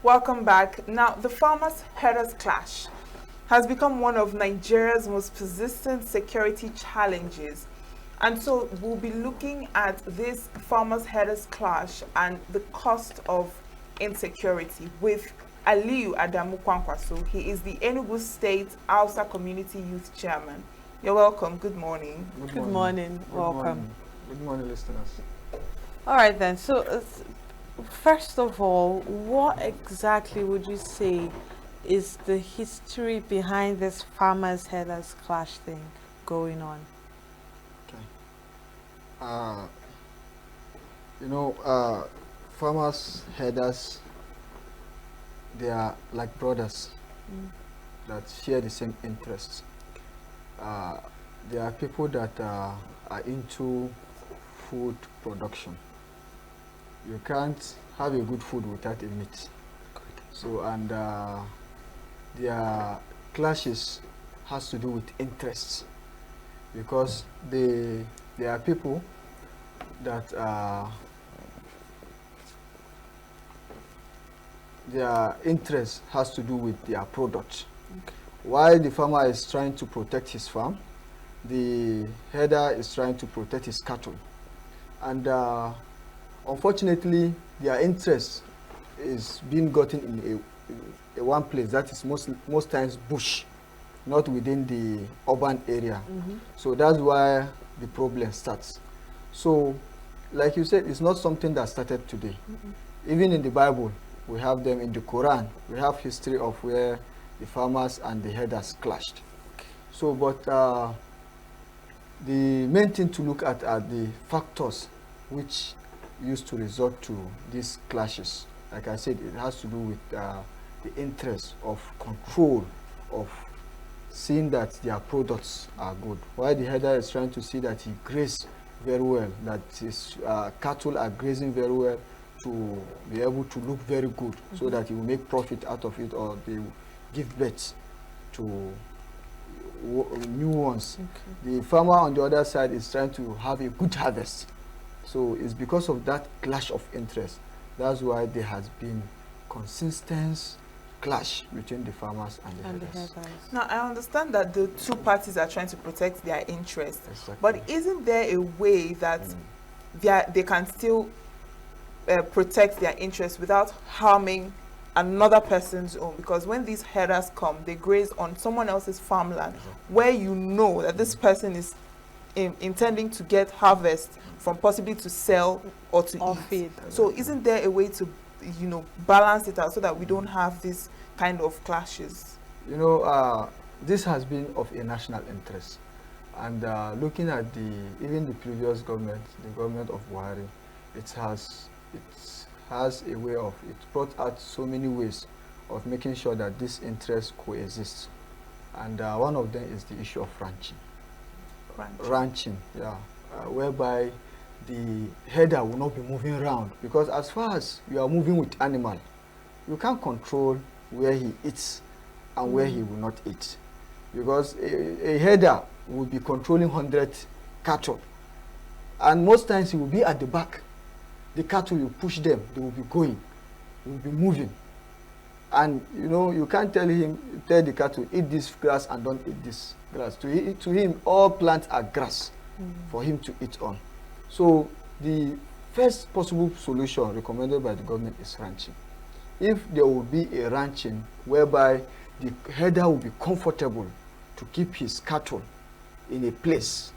Welcome back. Now, the farmers' herders clash has become one of Nigeria's most persistent security challenges. And so we'll be looking at this farmers' herders clash and the cost of insecurity with Aliyu Adamu Kwankwaso. He is the Enugu State Hausa Community Youth Chairman. You're welcome. Good morning. Good morning. Welcome. Morning. Good morning, listeners. All right then. So, first of all, what exactly would you say is the history behind this farmers herders clash thing going on? Okay. Farmers herders, they are like brothers that share the same interests. There are people that are into food production. You can't have a good food without a meat. So, and their clashes has to do with interests, because there are people that their interest has to do with their product. Okay. While the farmer is trying to protect his farm, the herder is trying to protect his cattle. And unfortunately, their interest is being gotten in a one place, that is most times bush, not within the urban area. So that's why the problem starts. So, like you said, it's not something that started today. Even in the Bible, we have them. In the Quran, we have history of where the farmers and the herders clashed. So, but the main thing to look at are the factors which used to result to these clashes. Like I said, it has to do with the interest of control, of seeing that their products are good. While the herder is trying to see that he grazes very well, that his cattle are grazing very well, to be able to look very good, so that he will make profit out of it, or they will give birth to new ones. Okay. The farmer on the other side is trying to have a good harvest. So it's because of that clash of interest. That's why there has been consistent clash between the farmers and the herders. Now, I understand that the two parties are trying to protect their interests. Exactly. But isn't there a way that they can still protect their interests without harming another person's own? Because when these herders come, they graze on someone else's farmland, where you know that this person is intending to get harvest from, possibly to sell or to eat. So isn't there a way to, balance it out so that we don't have this kind of clashes? This has been of a national interest. And looking at even the previous government, the government of Buhari, it has a way of, it brought out so many ways of making sure that this interest coexists. And one of them is the issue of ranching. Ranching, yeah. Whereby the herder will not be moving around, because as far as you are moving with animal, you can't control where he eats and where he will not eat. Because a herder will be controlling 100 cattle, and most times he will be at the back. The cattle, you push them, they will be going, they will be moving. And you can't tell the cattle, eat this grass and don't eat this grass. To him, all plants are grass for him to eat on. So the first possible solution recommended by the government is ranching. If there will be a ranching whereby the herder will be comfortable to keep his cattle in a place,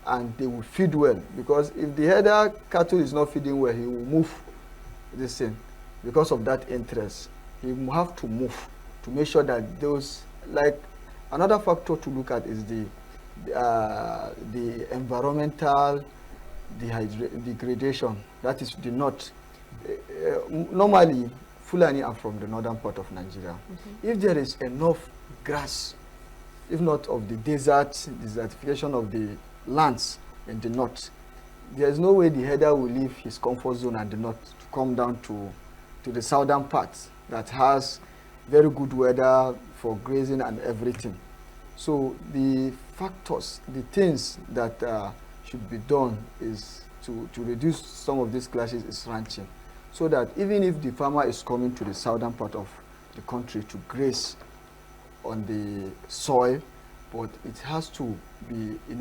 and they will feed well, because if the herder cattle is not feeding well, he will move this thing. Because of that interest, he will have to move to make sure that those, like, another factor to look at is the environmental degradation. That is the north. Normally, Fulani are from the northern part of Nigeria. If there is enough grass, if not of the desertification of the lands in the north, there is no way the herder will leave his comfort zone at the north to come down to the southern part that has very good weather for grazing and everything. So the factors, the things that should be done is to reduce some of these clashes is ranching. so that even if the farmer is coming to the southern part of the country to graze on the soil, but it has to be in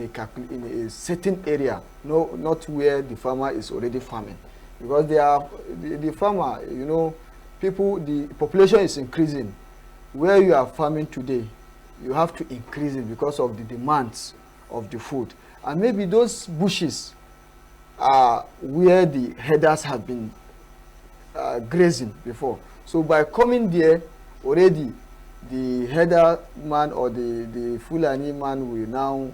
a certain area, no, not where the farmer is already farming, because the farmer, you know, the population is increasing. Where you are farming today, you have to increase it because of the demands of the food, and maybe those bushes are where the herders have been grazing before. So by coming there, already the herder man or the Fulani man will now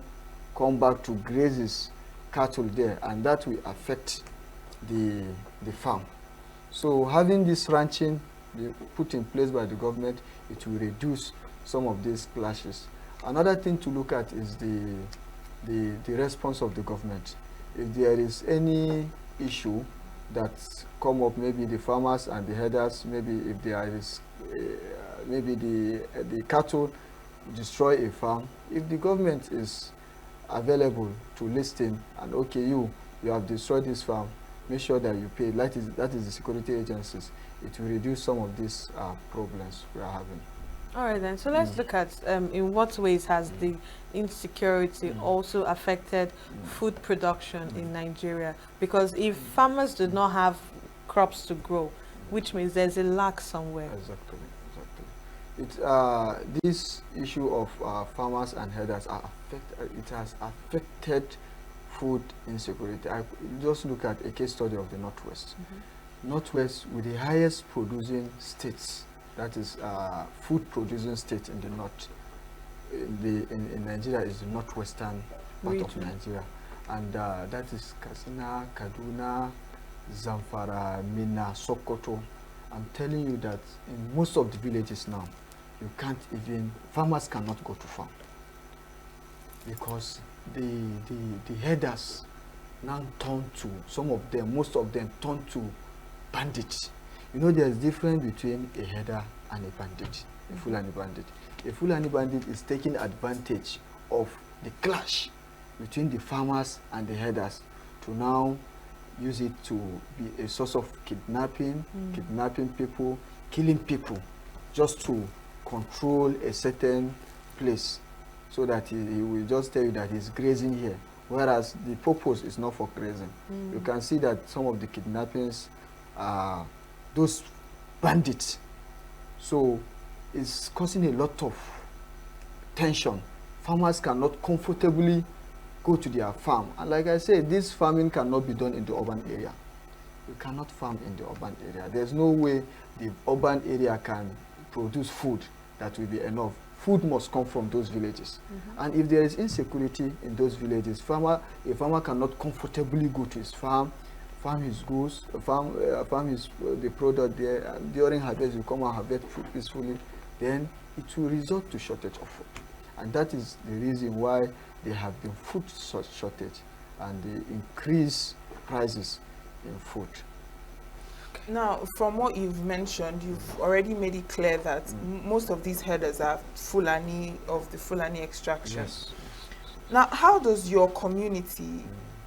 come back to graze his cattle there, and that will affect the farm. So having this ranching put in place by the government, it will reduce some of these clashes. Another thing to look at is the response of the government. If there is any issue that come up, maybe the farmers and the herders, maybe if there is maybe the cattle destroy a farm, if the government is available to listen and okay, you have destroyed this farm, make sure that you pay. That is the security agencies. It will reduce some of these problems we are having. All right then, so let's look at in what ways has the insecurity also affected food production in Nigeria? Because if farmers do not have crops to grow, which means there's a lack somewhere. Exactly. This issue of farmers and herders it has affected food insecurity. I just look at a case study of the Northwest. Northwest with the highest producing states, that is food producing state in the north. In Nigeria is the northwestern part of Nigeria, and that is Katsina, Kaduna, Zamfara, Minna, Sokoto. I'm telling you that in most of the villages now, farmers cannot go to farm because the herders now turn to, most of them turn to bandits. You know, there's difference between a herder and a bandit, a Fulani bandit. A Fulani bandit is taking advantage of the clash between the farmers and the herders to now use it to be a source of kidnapping people, killing people, just to control a certain place, so that he will just tell you that he's grazing here, whereas the purpose is not for grazing. You can see that some of the kidnappings are those bandits. So it's causing a lot of tension. Farmers cannot comfortably go to their farm. And like I said, this farming cannot be done in the urban area. You cannot farm in the urban area. There's no way the urban area can produce food that will be enough. Food must come from those villages. And if there is insecurity in those villages, a farmer cannot comfortably go to his farm, farm his goods, farm the product there, and during harvest you come and harvest food peacefully, then it will result to shortage of food. And that is the reason why there have been food shortage and the increased prices in food. Now, from what you've mentioned, you've already made it clear that most of these herders are Fulani, of the Fulani extraction. Yes. Now, how does your community,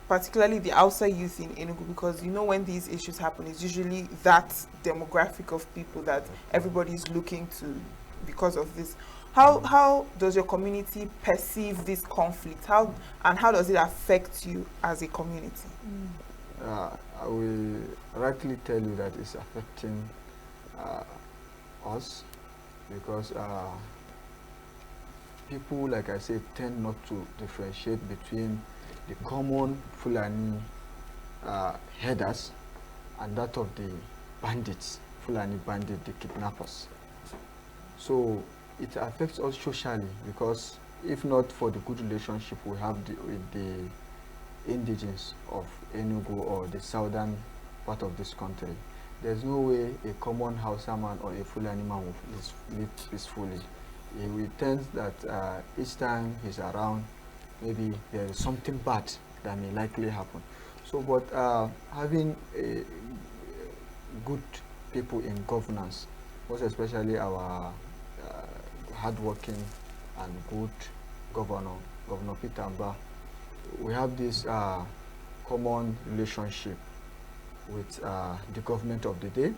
particularly the outside youth in Enugu, because you know when these issues happen, it's usually that demographic of people that everybody is looking to because of this. How does your community perceive this conflict? How does it affect you as a community? I will rightly tell you that it's affecting us because people, like I said, tend not to differentiate between the common Fulani herders and that of the bandits, Fulani bandits, the kidnappers. So it affects us socially because if not for the good relationship we have with the indigenes of Enugu or the southern part of this country, there's no way a common Hausa man or a Fulani man will live peacefully. He will tend that each time he's around, maybe there is something bad that may likely happen. So, but having good people in governance, most especially our hardworking and good Governor Peter Mba, we have this common relationship with the government of the day,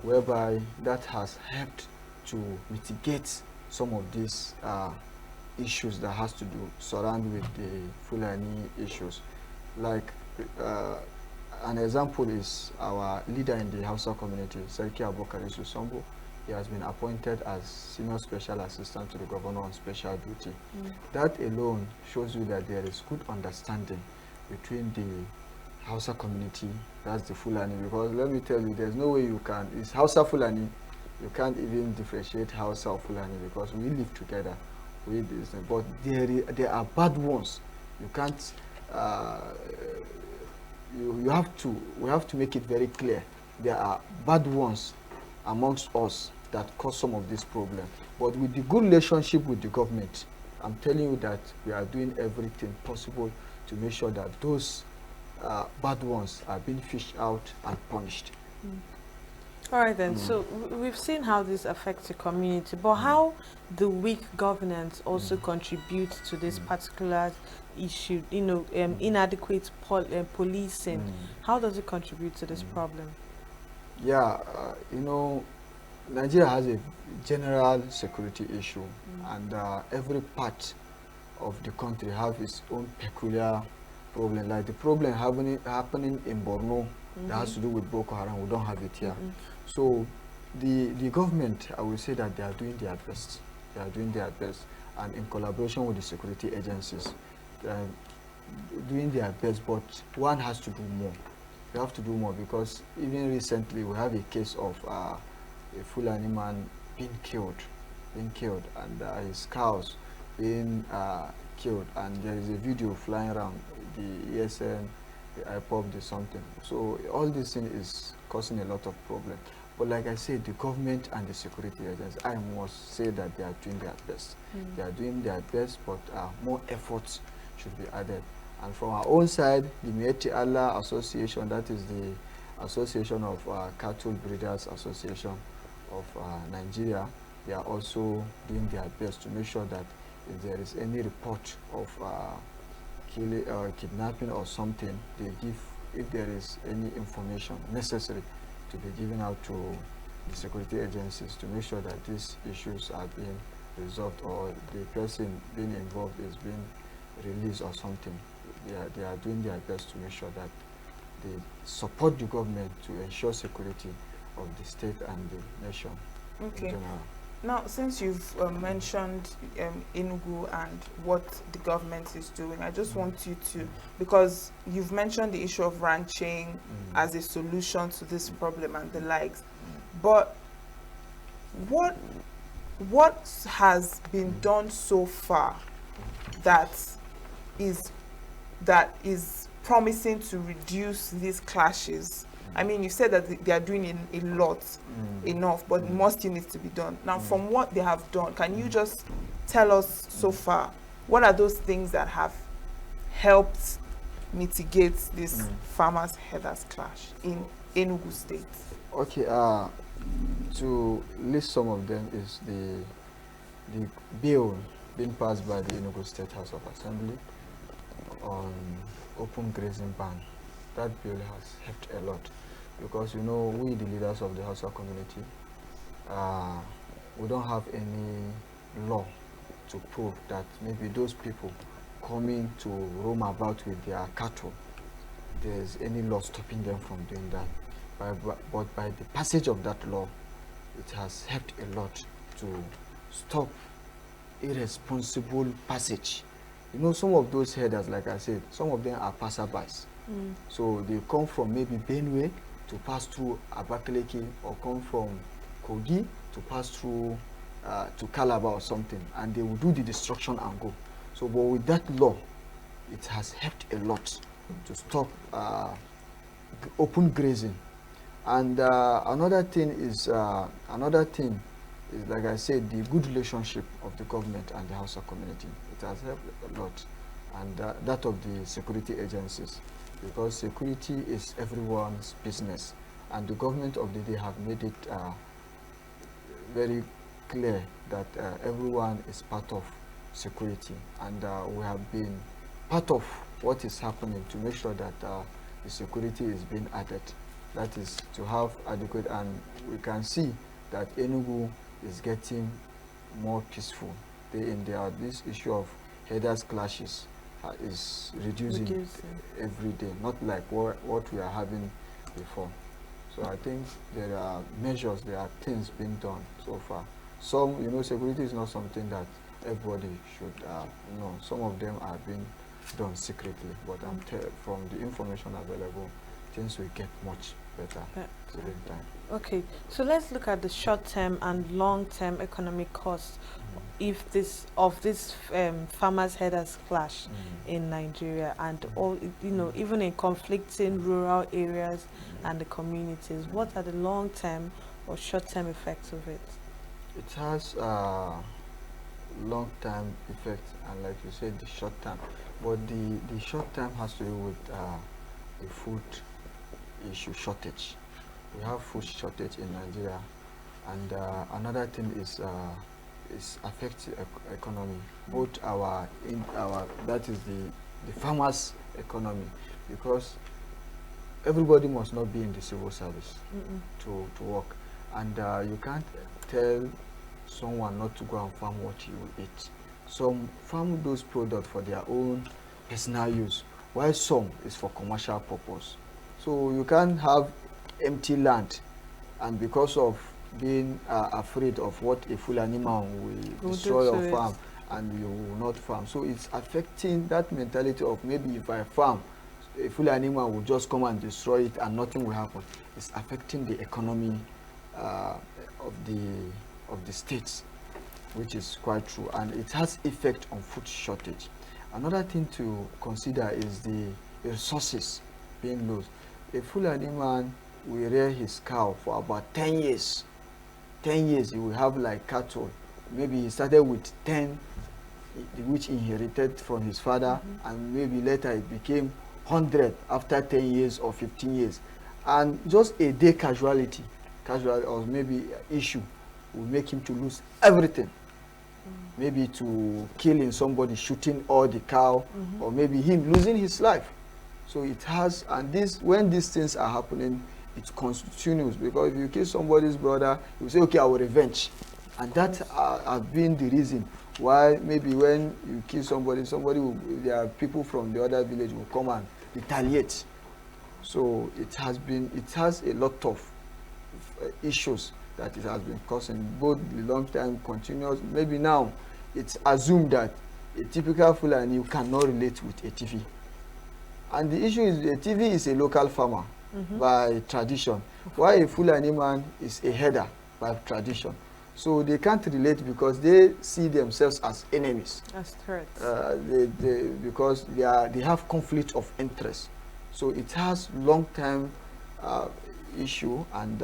whereby that has helped to mitigate some of these issues that has to do surround with the Fulani issues. Like an example is our leader in the Hausa community, Sarki Abubakar Sambo. He has been appointed as Senior Special Assistant to the Governor on Special Duty. That alone shows you that there is good understanding between the Hausa community, that's the Fulani, because let me tell you, there's no way you can, it's Hausa Fulani, you can't even differentiate Hausa or Fulani because we live together with this, but there are bad ones. You can't, we have to make it very clear. There are bad ones amongst us that cause some of this problem. But with the good relationship with the government, I'm telling you that we are doing everything possible to make sure that those bad ones are being fished out and punished. All right then, so we've seen how this affects the community, but how the weak governance also contributes to this particular issue, you know, inadequate policing. How does it contribute to this problem? Yeah, you know, Nigeria has a general security issue, and every part of the country have its own peculiar problem. Like the problem happening in Borno that has to do with Boko Haram, we don't have it here. So the government, I will say that they are doing their best. They are doing their best, and in collaboration with the security agencies, they are doing their best. But one has to do more. You have to do more, because even recently we have a case of a Fulani man being killed, and his cows being killed, and there is a video flying around the ESN, the IPOP, the something. So all this thing is causing a lot of problem. But like I said, the government and the security agents, I must say that they are doing their best. They are doing their best, but more efforts should be added. And from our own side, the Mieti Allah Association, that is the Association of Cattle Breeders Association of Nigeria, they are also doing their best to make sure that if there is any report of kidnapping or something, they give, if there is any information necessary to be given out to the security agencies to make sure that these issues are being resolved, or the person being involved is being released or something. They are doing their best to make sure that they support the government to ensure security of the state and the nation in general. Now, since you've mentioned Enugu and what the government is doing, I just want you to, because you've mentioned the issue of ranching as a solution to this problem and the likes, but what has been done so far that is promising to reduce these clashes? I mean, you said that they are doing a lot, enough, but more still needs to be done. Now, from what they have done, can you just tell us so far, what are those things that have helped mitigate this farmers' herders clash in Enugu State? Okay, to list some of them is the bill being passed by the Enugu State House of Assembly on open grazing ban. That bill has helped a lot, because you know, we the leaders of the Hausa community, we don't have any law to prove that maybe those people coming to roam about with their cattle, there's any law stopping them from doing that. But by the passage of that law, it has helped a lot to stop irresponsible passage. You know, some of those herders, like I said, some of them are passerbys. So they come from maybe Benue to pass through Abakaliki, or come from Kogi to pass through to Calabar or something, and they will do the destruction and go. So, but with that law, it has helped a lot to stop open grazing. And another thing is, like I said, the good relationship of the government and the Hausa community. It has helped a lot, and that of the security agencies, because security is everyone's business, and the government of the day have made it very clear that everyone is part of security, and we have been part of what is happening to make sure that the security is being added That is to have adequate, and we can see that Enugu is getting more peaceful day in day out. This issue of herders clashes is reducing every day, not like what we are having before. So I think there are measures, there are things being done so far. Some, security is not something that everybody should know. Some of them are being done secretly, but from the information available, things will get much better during time. Okay, so let's look at the short-term and long-term economic costs if this farmers herders clash in Nigeria, and all even in conflicting rural areas and the communities. What are the long-term or short-term effects of it? It has long-term effects, and like you said, the short-term. But the short-term has to do with the food issue, shortage. We have food shortage in Nigeria, and another thing is affects the economy, both that is the farmers' economy, because everybody must not be in the civil service to work, and you can't tell someone not to go and farm what you will eat. Some farm those products for their own personal use, while some is for commercial purpose. So you can't have empty land, and because of being afraid of what a Fulani man will destroy your farm, and you will not farm. So it's affecting that mentality of, maybe if I farm, a Fulani man will just come and destroy it and nothing will happen. It's affecting the economy of the states, which is quite true, and it has effect on food shortage. Another thing to consider is the resources being lost. A Fulani man will rear his cow for about 10 years. 10 years he will have like cattle. Maybe he started with 10, which he inherited from his father, and maybe later it became 100 after 10 years or 15 years. And just a day casualty or maybe issue will make him to lose everything. Maybe to killing somebody, shooting all the cow, or maybe him losing his life. So it has, and when these things are happening, it continues, because if you kill somebody's brother, you say, okay, I will revenge. And that has been the reason why maybe when you kill somebody there are people from the other village will come and retaliate. So it has a lot of issues that it has been causing, both the long time continuous. Maybe now it's assumed that a typical Fulani, you cannot relate with a TV. And the issue is, a TV is a local farmer by tradition, while a Fulani man is a herder by tradition. So they can't relate because they see themselves as enemies, as threats. Because they have conflict of interest. So it has long-term issue and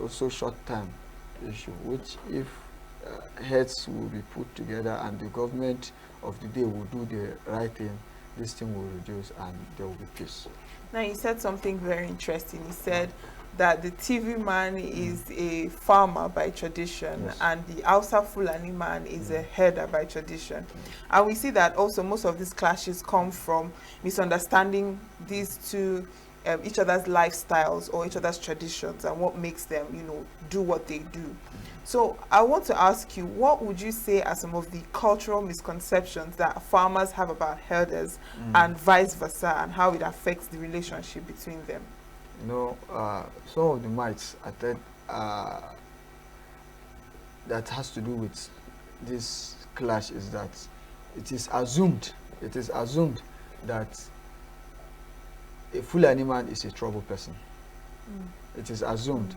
also short-term issue, which if heads will be put together and the government of the day will do the right thing, this thing will reduce and there will be peace. Now, you said something very interesting. You said that the TV man is a farmer by tradition, and the Hausa Fulani man is a herder by tradition. And we see that also most of these clashes come from misunderstanding these two, each other's lifestyles or each other's traditions, and what makes them, do what they do. So I want to ask you, what would you say are some of the cultural misconceptions that farmers have about herders and vice versa, and how it affects the relationship between them? Some of the myths that has to do with this clash is that it is assumed that a Fulani man is a trouble person. It is assumed.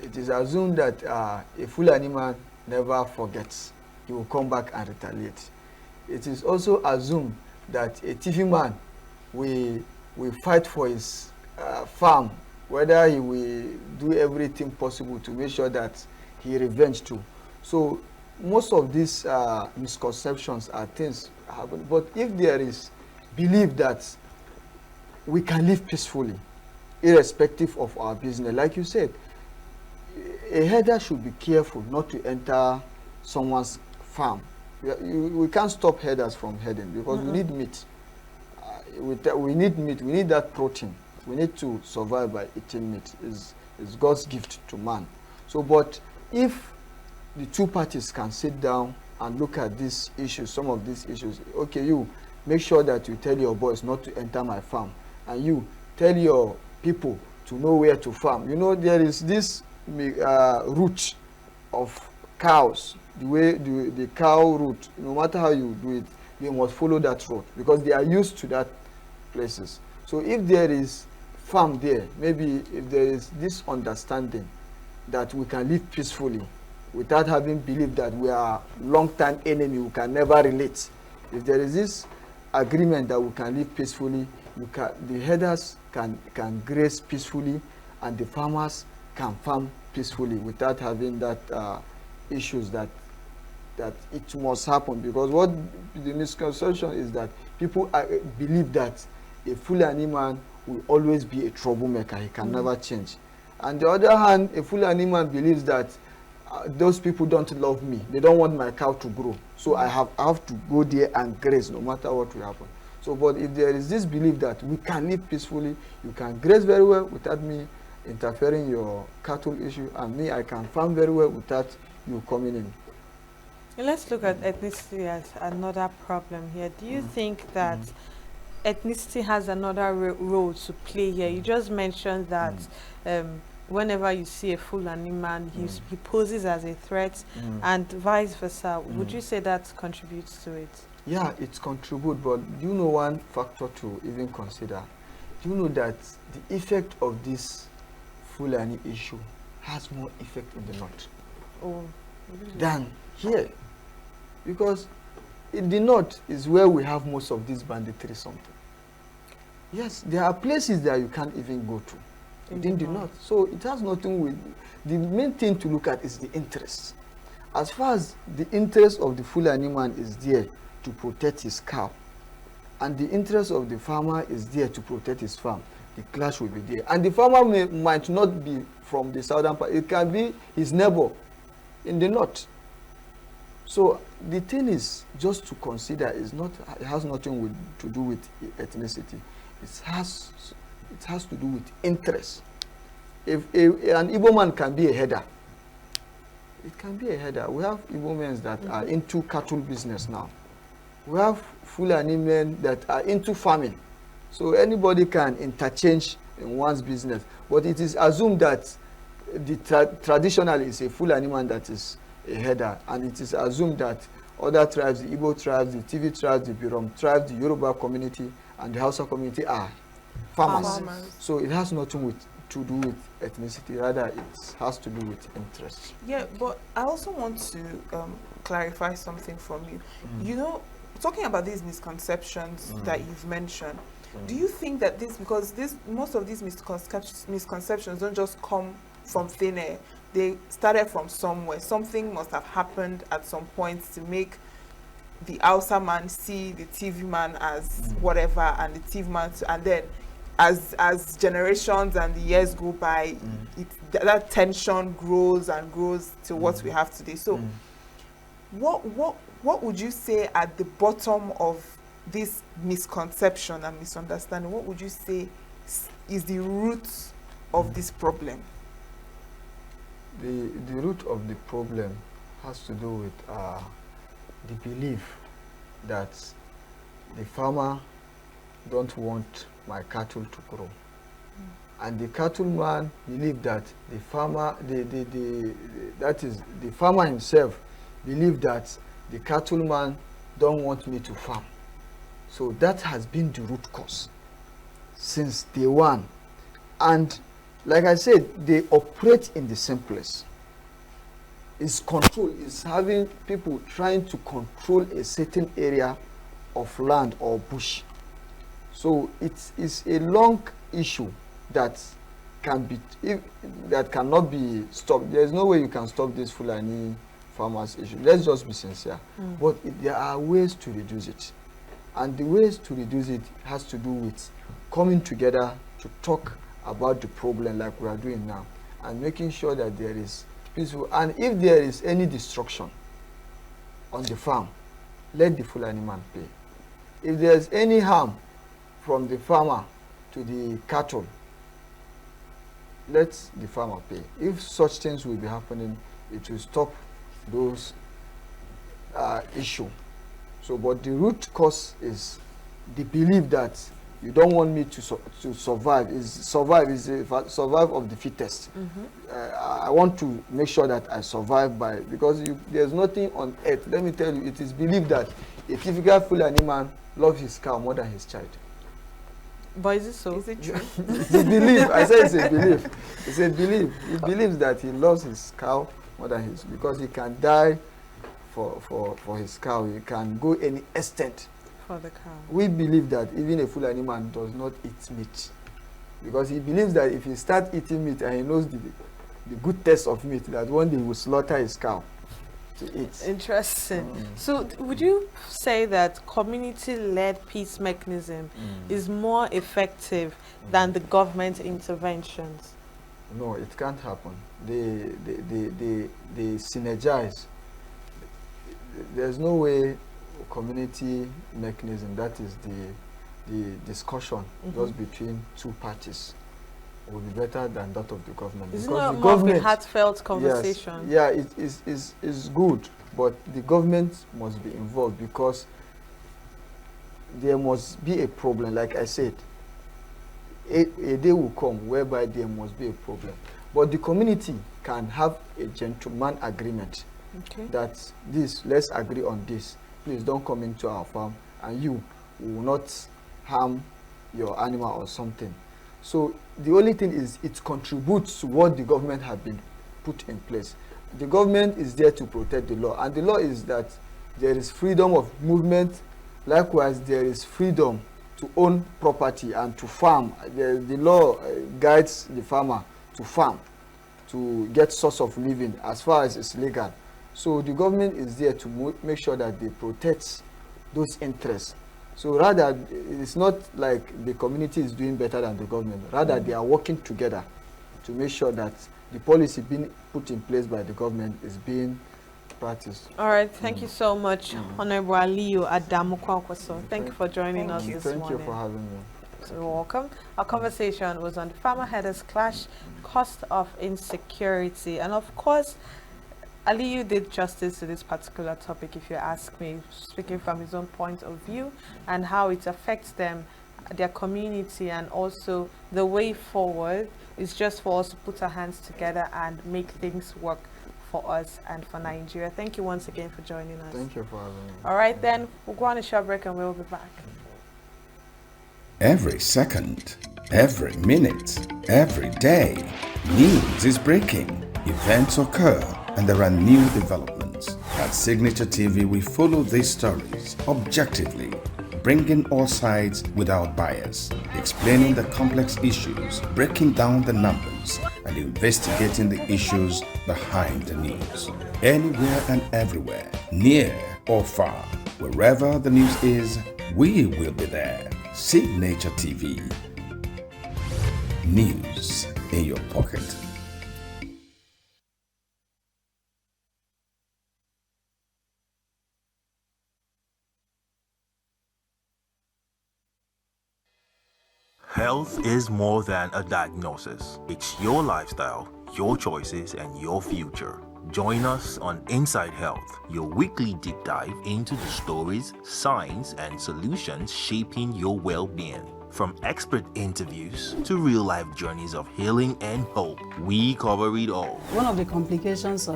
It is assumed that a Fulani man never forgets. He will come back and retaliate. It is also assumed that a TV man will fight for his farm, whether he will do everything possible to make sure that he revenge too. So most of these misconceptions are things happen. But if there is belief that we can live peacefully, irrespective of our business, like you said, a herder should be careful not to enter someone's farm. We can't stop herders from herding because we need meat. We need meat. We need that protein. We need to survive by eating meat. Is God's gift to man. So, but if the two parties can sit down and look at these issues, some of these issues, okay, you make sure that you tell your boys not to enter my farm, and you tell your people to know where to farm. You know, there is this route of cows, the way the cow route, no matter how you do it, they must follow that route because they are used to that places. So if there is farm there, maybe if there is this understanding that we can live peacefully without having believed that we are long-time enemy, we can never relate. If there is this agreement that we can live peacefully, the herders can graze peacefully, and the farmers can farm peacefully without having that issues that it must happen. Because what the misconception is that people believe that a Fulani man will always be a troublemaker. He can never change. On the other hand, a Fulani man believes that those people don't love me. They don't want my cow to grow. So I have to go there and graze no matter what will happen. So, but if there is this belief that we can live peacefully, you can graze very well without me interfering in your cattle issue, and me, I can farm very well without you coming in. Let's look at ethnicity as another problem here. Do you think that ethnicity has another role to play here? You just mentioned that whenever you see a Fulani man, he poses as a threat, and vice versa. Would you say that contributes to it? Yeah, it contributes, but do you know one factor to even consider? Do you know that the effect of this Fulani issue has more effect in the north than here? Because in the north is where we have most of this banditry something. Yes, there are places that you can't even go to within the north. So it has nothing with, the main thing to look at is the interest. As far as the interest of the Fulani man is there to protect his cow, and the interest of the farmer is there to protect his farm, the clash will be there. And the farmer might not be from the southern part, it can be his neighbor in the north. So the thing is just to consider, is not, it has nothing to do with ethnicity. It has to do with interest. If an Igbo man can be a header, it can be a header. We have Igbo men that are into cattle business now. We have Fulani men that are into farming. So anybody can interchange in one's business. But it is assumed that traditionally it's a Fulani man that is a header, and it is assumed that other tribes, the Igbo tribes, the TV tribes, the Birom tribes, the Yoruba community, and the Hausa community are farmers. So it has nothing to do with ethnicity, rather it has to do with interest. Yeah, but I also want to clarify something from you. You know, talking about these misconceptions that you've mentioned, do you think that because most of these misconceptions don't just come from thin air, they started from somewhere. Something must have happened at some point to make the Hausa man see the TV man as whatever, and the TV man and then as generations and the years go by, that tension grows and grows to what we have today. So what would you say at the bottom of this misconception and misunderstanding? What would you say is the root of this problem? The root of the problem has to do with the belief that the farmer don't want my cattle to grow, and the cattleman believe that the farmer, that is the farmer himself, believe that the cattleman don't want me to farm. So that has been the root cause since day one. And like I said, they operate in the same place. It's control, it's having people trying to control a certain area of land or bush. So it's a long issue that cannot be stopped. There's no way you can stop this Fulani farmers issue. Let's just be sincere. But there are ways to reduce it. And the ways to reduce it has to do with coming together to talk about the problem like we are doing now, and making sure that there is peaceful. And if there is any destruction on the farm, let the Fulani man pay. If there's any harm from the farmer to the cattle, let the farmer pay. If such things will be happening, it will stop those issue. So, but the root cause is the belief that you don't want me to survive. Survive of the fittest. I want to make sure that I survive because there's nothing on earth. Let me tell you, it is believed that a typical Fulani man loves his cow more than his child. But is it so? Is it true? It's a belief. I say it's a belief. It's a belief. He believes that he loves his cow more than because he can die for his cow. He can go any extent for the cow. We believe that even a Fulani man does not eat meat, because he believes that if he starts eating meat and he knows the good taste of meat, that one day he will slaughter his cow to eat. Interesting. So would you say that community-led peace mechanism is more effective than the government interventions? No, it can't happen. They synergize. There's no way community mechanism, that is the discussion just between two parties, will be better than that of the government. Isn't it more of a heartfelt conversation? Yes, yeah, it is good, but the government must be involved, because there must be a problem. Like I said, a day will come whereby there must be a problem, but the community can have a gentleman agreement. Okay. That let's agree on this. Please don't come into our farm, and you will not harm your animal or something. So the only thing is, it contributes to what the government has been put in place. The government is there to protect the law, and the law is that there is freedom of movement. Likewise, there is freedom to own property and to farm. The law guides the farmer to farm, to get source of living as far as it's legal. So the government is there to make sure that they protect those interests. So rather, it's not like the community is doing better than the government. Rather, they are working together to make sure that the policy being put in place by the government is being practiced. All right, thank you so much, Honorable Aliyu Adamu Kwakwaso. Thank you for joining us this morning. Thank you for having me. So you're welcome. Our conversation was on farmer headers clash, cost of insecurity, and of course, Aliyu did justice to this particular topic, if you ask me, speaking from his own point of view and how it affects them, their community, and also the way forward is just for us to put our hands together and make things work for us and for Nigeria. Thank you once again for joining us. Thank you for having me. All right, then, we'll go on a short break and we'll be back. Every second, every minute, every day, news is breaking, events occur, and there are new developments. At Signature TV, we follow these stories objectively, bringing all sides without bias, explaining the complex issues, breaking down the numbers, and investigating the issues behind the news. Anywhere and everywhere, near or far, wherever the news is, we will be there. Signature TV. News in your pocket. Health is more than a diagnosis. It's your lifestyle, your choices, and your future. Join us on Inside Health, your weekly deep dive into the stories, science, and solutions shaping your well-being. From expert interviews to real-life journeys of healing and hope, we cover it all. One of the complications of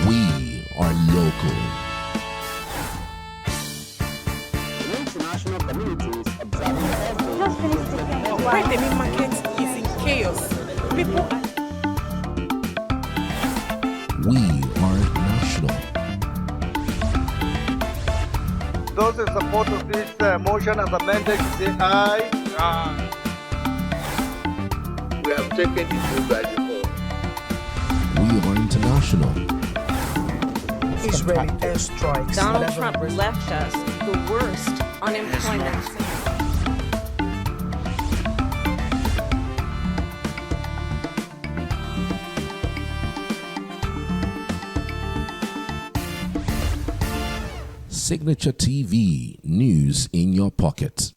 We are local. International communities observing Where the main market is in chaos. People are We are national. Those in support of this motion as amended, say aye. Aye. We have taken it through by default. We are international. Israeli airstrikes. Donald Trump left us the worst unemployment. Signature TV, news in your pocket.